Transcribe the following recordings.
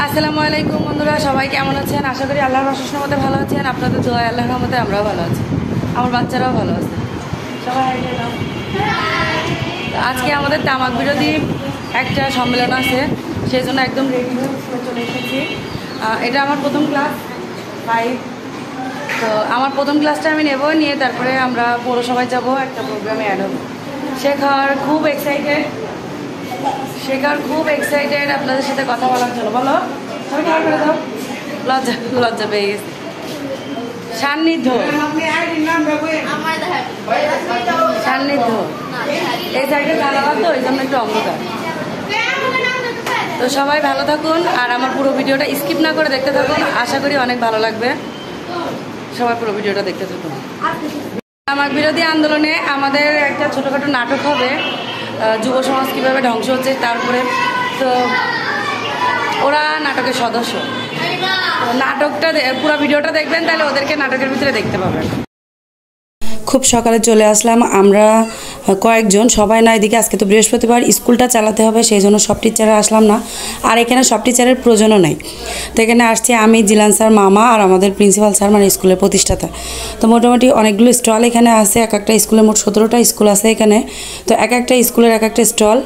আসসালামু আলাইকুম বন্ধুরা, সবাই কেমন আছেন? আশা করি আল্লাহর অশেষ রহমতে ভালো আছেন। আপনাদের দোয়া আল্লাহর রহমতে আমরাও ভালো আছি, আমার বাচ্চারাও ভালো আছে। সবাই আজকে আমাদের তামাক বিরোধী একটা সম্মেলন আছে, সেই জন্য একদম রেডি হয়ে চলে এসেছি। এটা আমার প্রথম ক্লাস 5। তো আমার প্রথম ক্লাসটা আমি নেব, নিয়ে তারপরে আমরা পৌরসভায় যাব, একটা প্রোগ্রামে অ্যাড হবো। শেখার খুব এক্সাইটেড আপনাদের সাথে কথা বলার জন্য। বলো, করে দাও। লজ্জা পেয়ে গেছে। সান্নিধ্য এই সাইডে জানালা, তো এই জন্য একটু অন্ধকার। তো সবাই ভালো থাকুন, আর আমার পুরো ভিডিওটা স্কিপ না করে দেখতে থাকুন। আশা করি অনেক ভালো লাগবে। সবাই পুরো ভিডিওটা দেখতে থাকুন। তামাক বিরোধী আন্দোলনে আমাদের একটা ছোটোখাটো নাটক হবে, যুব সমাজ কীভাবে ধ্বংস হচ্ছে তারপরে। তো ওরা নাটকের সদস্য। নাটকটা পুরো ভিডিওটা দেখবেন, তাহলে ওদেরকে নাটকের ভিতরে দেখতে পাবেন। খুব সকালে চলে আসলাম আমরা কয়েকজন, সবাই না। এদিকে আজকে তো বৃহস্পতিবার, স্কুলটা চালাতে হবে, সেই জন্য সব টিচাররা আসলাম না। আর এখানে সব টিচারের প্রয়োজনও নেই। তো এখানে আসছি আমি, জিলান স্যার, মামা আর আমাদের প্রিন্সিপাল স্যার, মানে স্কুলের প্রতিষ্ঠাতা। তো মোটামুটি অনেকগুলো স্টল এখানে আছে। এক একটা স্কুলে মোট 17টা স্কুল আছে এখানে। তো এক একটা স্কুলের এক একটা স্টল।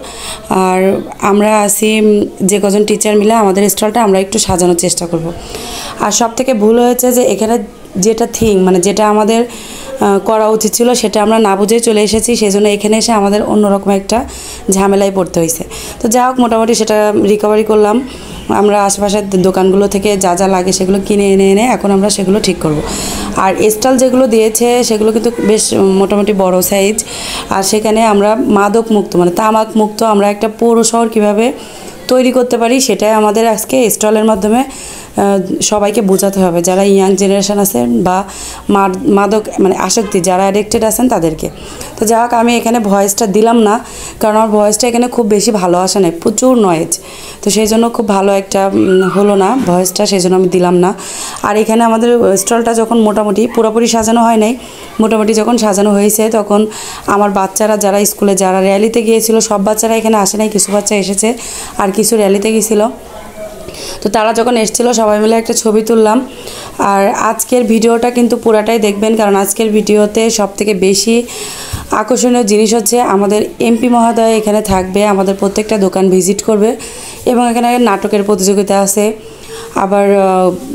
আর আমরা আসি যে কজন টিচার মিলে আমাদের স্টলটা আমরা একটু সাজানোর চেষ্টা করব। আর সব থেকে ভুল হয়েছে যে এখানে যেটা মানে যেটা আমাদের করা উচিত ছিল সেটা আমরা না বুঝে চলে এসেছি, সেই জন্য এখানে এসে আমাদের অন্যরকম একটা ঝামেলায় পড়তে হয়েছে। তো যা হোক, মোটামুটি সেটা রিকভারি করলাম। আমরা আশেপাশের দোকানগুলো থেকে যা যা লাগে সেগুলো কিনে এনে এখন আমরা সেগুলো ঠিক করব। আর স্টল যেগুলো দিয়েছে সেগুলো কিন্তু বেশ মোটামুটি বড় সাইজ। আর সেখানে আমরা মাদক মুক্ত, মানে তামাক মুক্ত আমরা একটা পৌর শহর কীভাবে তৈরি করতে পারি সেটাই আমাদের আজকে স্টলের মাধ্যমে সবাইকে বোঝাতে হবে, যারা ইয়াং জেনারেশন আছেন বা মাদক মানে আসক্তি যারা অ্যাডিক্টেড আছেন তাদেরকে। তো যাই হোক, আমি এখানে ভয়েসটা দিলাম না, কারণ আমার ভয়েসটা এখানে খুব বেশি ভালো আসে নাই, প্রচুর নয়েজ। তো সেই জন্য খুব ভালো একটা হলো না ভয়েসটা, সেই জন্য আমি দিলাম না। আর এখানে আমাদের স্টলটা যখন মোটামুটি পুরোপুরি সাজানো হয় নাই, মোটামুটি যখন সাজানো হয়েছে তখন আমার বাচ্চারা যারা স্কুলে যারা র্যালিতে গিয়েছিল, সব বাচ্চারা এখানে আসে নাই, কিছু বাচ্চা এসেছে আর কিছু র্যালিতে গিয়েছিলো। তো তারা যখন এসেছিলো সবাই মিলে একটা ছবি তুললাম। আর আজকের ভিডিওটা কিন্তু পুরাটাই দেখবেন, কারণ আজকের ভিডিওতে সবথেকে বেশি আকর্ষণীয় জিনিস হচ্ছে আমাদের এমপি মহোদয় এখানে থাকবে, আমাদের প্রত্যেকটা দোকান ভিজিট করবে এবং এখানে নাটকের প্রতিযোগিতা আছে, আবার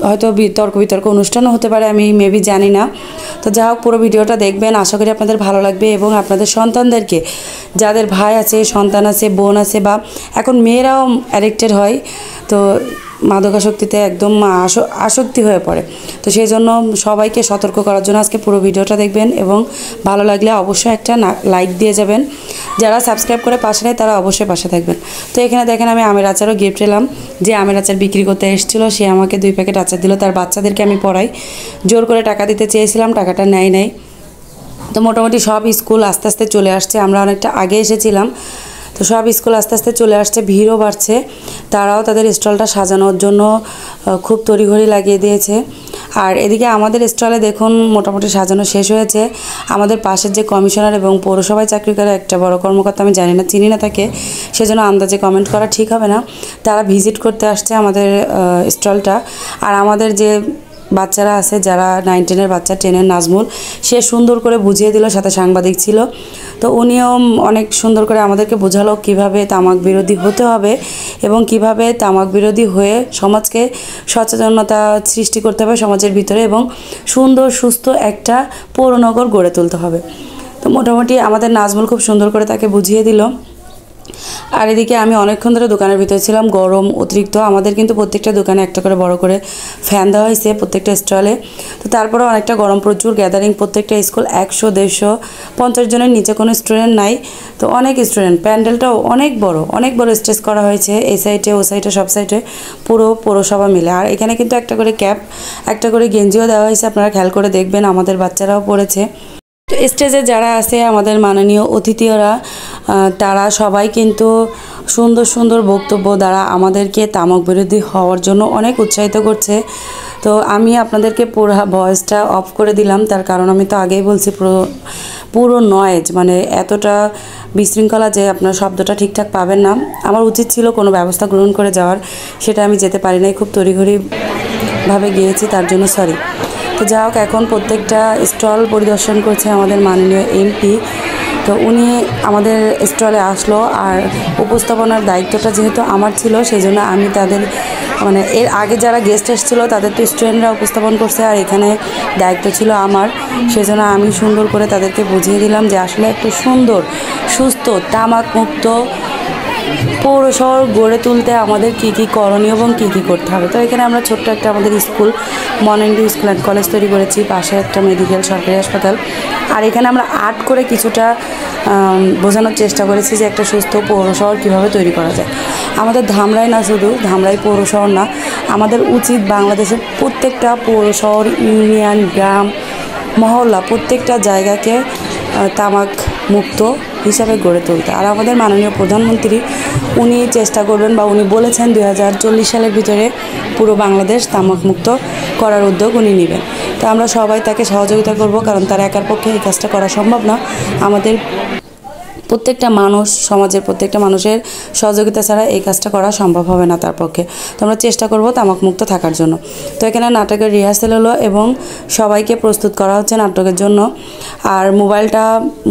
হয়তো তর্ক বিতর্ক অনুষ্ঠানও হতে পারে, আমি মেবি জানি না। তো যা হোক, পুরো ভিডিওটা দেখবেন, আশা করি আপনাদের ভালো লাগবে। এবং আপনাদের সন্তানদেরকে, যাদের ভাই আছে, সন্তান আছে, বোন আছে, বা এখন মেয়েরাও অ্যাডিক্টেড হয়, তো মাদকাসক্তিতে একদম আসক্তি হয়ে পড়ে। তো সেই জন্য সবাইকে সতর্ক করার জন্য আজকে পুরো ভিডিওটা দেখবেন, এবং ভালো লাগলে অবশ্যই একটা লাইক দিয়ে যাবেন। যারা সাবস্ক্রাইব করে পাশে নেয় তারা অবশ্যই পাশে থাকবেন। তো এখানে দেখেন আমি আমের আচারও গিফট এলাম। যে আমের আচার বিক্রি করতে এসেছিলো সে আমাকে 2 প্যাকেট আচার দিল, তার বাচ্চাদেরকে আমি পড়াই। জোর করে টাকা দিতে চেয়েছিলাম, টাকাটা নেয়। তো মোটামুটি সব স্কুল আস্তে আস্তে চলে আসছে, আমরা অনেকটা আগে এসেছিলাম। তো সব স্কুল আস্তে আস্তে চলে আসছে, ভিড়ও বাড়ছে। তারাও তাদের স্টলটা সাজানোর জন্য খুব তড়িঘড়ি লাগিয়ে দিয়েছে। আর এদিকে আমাদের স্টলে দেখুন মোটামুটি সাজানো শেষ হয়েছে। আমাদের পাশের যে কমিশনার এবং পৌরসভায় চাকরি করে একটা বড় কর্মকর্তা, আমি জানি না, চিনি না তাকে, সেজন্য আন্দাজে কমেন্ট করা ঠিক হবে না। তারা ভিজিট করতে আসছে আমাদের স্টলটা। আর আমাদের যে বাচ্চারা আছে, যারা 9, 10-এর বাচ্চা, 10-এর নাজমুল, সে সুন্দর করে বুঝিয়ে দিল, সাথে সাংবাদিক ছিল। তো উনিও অনেক সুন্দর করে আমাদেরকে বোঝালো কিভাবে তামাক বিরোধী হতে হবে এবং কিভাবে তামাক বিরোধী হয়ে সমাজকে সচেতনতা সৃষ্টি করতে হবে সমাজের ভিতরে, এবং সুন্দর সুস্থ একটা পৌরনগর গড়ে তুলতে হবে। তো মোটামুটি আমাদের নাজমুল খুব সুন্দর করে তাকে বুঝিয়ে দিল। আর এদিকে আমি অনেকক্ষণ ধরে দোকানের ভিতরে ছিলাম, গরম অতিরিক্ত। আমাদের কিন্তু প্রত্যেকটা দোকানে একটা করে বড় করে ফ্যান দেওয়া হয়েছে প্রত্যেকটা স্টলে। তো তারপরেও অনেকটা গরম, প্রচুর গ্যাদারিং, প্রত্যেকটা স্কুল 100, 150, 50 জনের নিচে কোনো স্টুডেন্ট নাই। তো অনেক স্টুডেন্ট, প্যান্ডেলটাও অনেক বড় স্টেজ করা হয়েছে, এই সাইডে ও সাইডে সব সাইডে পুরো পৌরসভা মিলে। আর এখানে কিন্তু একটা করে ক্যাপ, একটা করে গেঞ্জিও দেওয়া হয়েছে, আপনারা খেয়াল করে দেখবেন, আমাদের বাচ্চারাও পড়েছে। তো স্টেজে যারা আছে আমাদের মাননীয় অতিথিরা, তারা সবাই কিন্তু সুন্দর সুন্দর বক্তব্য দ্বারা আমাদেরকে তামাক বিরোধী হওয়ার জন্য অনেক উৎসাহিত করছে। তো আমি আপনাদেরকে পুরো ভয়েসটা অফ করে দিলাম, তার কারণ আমি তো আগেই বলছি পুরো নয়েজ মানে এতটা বিশৃঙ্খলা যে আপনার শব্দটা ঠিকঠাক পাবেন না। আমার উচিত ছিল কোনো ব্যবস্থা গ্রহণ করে যাওয়ার, সেটা আমি যেতে পারি নাই, খুব তড়িঘড়িভাবে গিয়েছি, তার জন্য সরি। তো যা হোক, এখন প্রত্যেকটা স্টল পরিদর্শন করছে আমাদের মাননীয় এমপি। তো উনি আমাদের স্টলে আসলো, আর উপস্থাপনার দায়িত্বটা যেহেতু আমার ছিল, সেই জন্য আমি তাদের মানে এর আগে যারা গেস্ট এসেছিলো তাদের তো স্টুডেন্টরা উপস্থাপন করছে, আর এখানে দায়িত্ব ছিল আমার। সেজন্য আমি সুন্দর করে তাদেরকে বুঝিয়ে দিলাম যে আসলে একটু সুন্দর সুস্থ তামাক মুক্ত পৌর শহর গড়ে তুলতে আমাদের কী কী করণীয় এবং কী কী করতে হবে। তো এখানে আমরা ছোট্ট একটা আমাদের school, morning dew school and college তৈরি করেছি, পাশে একটা মেডিকেল সরকারি হাসপাতাল। আর এখানে আমরা আর্ট করে কিছুটা বোঝানোর চেষ্টা করেছি যে একটা সুস্থ পৌর শহর কীভাবে তৈরি করা যায়। আমাদের ধামরাই না, শুধু ধামরাই পৌর শহর না, আমাদের উচিত বাংলাদেশের প্রত্যেকটা পৌর শহর, ইউনিয়ন, গ্রাম, মহল্লা, প্রত্যেকটা জায়গাকে তামাক মুক্ত হিসাবে গড়ে তুলতে। আর আমাদের মাননীয় প্রধানমন্ত্রী উনি চেষ্টা করবেন বা উনি বলেছেন 2040 সালের ভিতরে পুরো বাংলাদেশ তামাক মুক্ত করার উদ্যোগ উনি নেবেন। তো আমরা সবাই তাকে সহযোগিতা করব, কারণ তার একার পক্ষে এই কাজটা করা সম্ভব না। আমাদের প্রত্যেকটা মানুষ, সমাজের প্রত্যেকটা মানুষের সহযোগিতা ছাড়া এই কাজটা করা সম্ভব হবে না তার পক্ষে। তো আমরা চেষ্টা করব তামাক মুক্ত থাকার জন্য। তো এখানে নাটকের রিহার্সেল হলো এবং সবাইকে প্রস্তুত করা হচ্ছে নাটকের জন্য। আর মোবাইলটা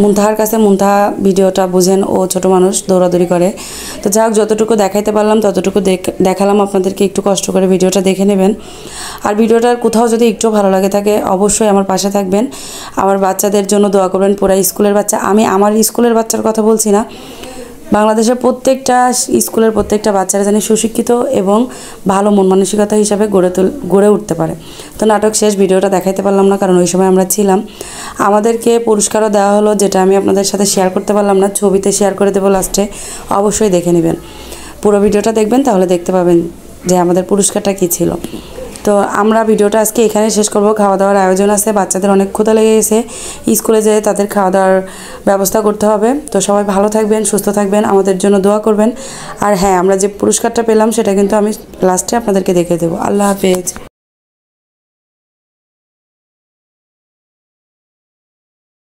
মুনতাহার কাছে, মুনতাহা ভিডিওটা বুঝেন, ও ছোটো মানুষ, দৌড়াদৌড়ি করে। তো যাক, যতটুকু দেখাইতে পারলাম ততটুকু দেখালাম আপনাদেরকে, একটু কষ্ট করে ভিডিওটা দেখে নেবেন। আর ভিডিওটার কোথাও যদি একটু ভালো লাগে থাকে অবশ্যই আমার পাশে থাকবেন, আমার বাচ্চাদের জন্য দোয়া করবেন। পুরা স্কুলের বাচ্চা, আমি আমার স্কুলের বাচ্চার কথা বলছি না, বাংলাদেশের প্রত্যেকটা স্কুলের প্রত্যেকটা বাচ্চারা জানি সুশিক্ষিত এবং ভালো মন মানসিকতা হিসাবে গড়ে উঠতে পারে। তো নাটক শেষ, ভিডিওটা দেখাইতে পারলাম না কারণ ওই সময় আমরা ছিলাম। আমাদেরকে পুরস্কারও দেওয়া হলো, যেটা আমি আপনাদের সাথে শেয়ার করতে পারলাম না, ছবিতে শেয়ার করে দেবো লাস্টে, অবশ্যই দেখে নেবেন। পুরো ভিডিওটা দেখবেন, তাহলে দেখতে পাবেন যে আমাদের পুরস্কারটা কী ছিল। তো আমরা ভিডিওটা আজকে এখানে শেষ করব। খাওয়া দাওয়ার আয়োজন আছে, বাচ্চাদের অনেক ক্ষুধা লেগে গেছে, স্কুলে যেয়ে তাদের খাওয়া দাওয়ার ব্যবস্থা করতে হবে। তো সবাই ভালো থাকবেন, সুস্থ থাকবেন, আমাদের জন্য দোয়া করবেন। আর হ্যাঁ, আমরা যে পুরস্কারটা পেলাম সেটা কিন্তু আমি লাস্টে আপনাদেরকে দেখে দেবো। আল্লাহ হাফেজ।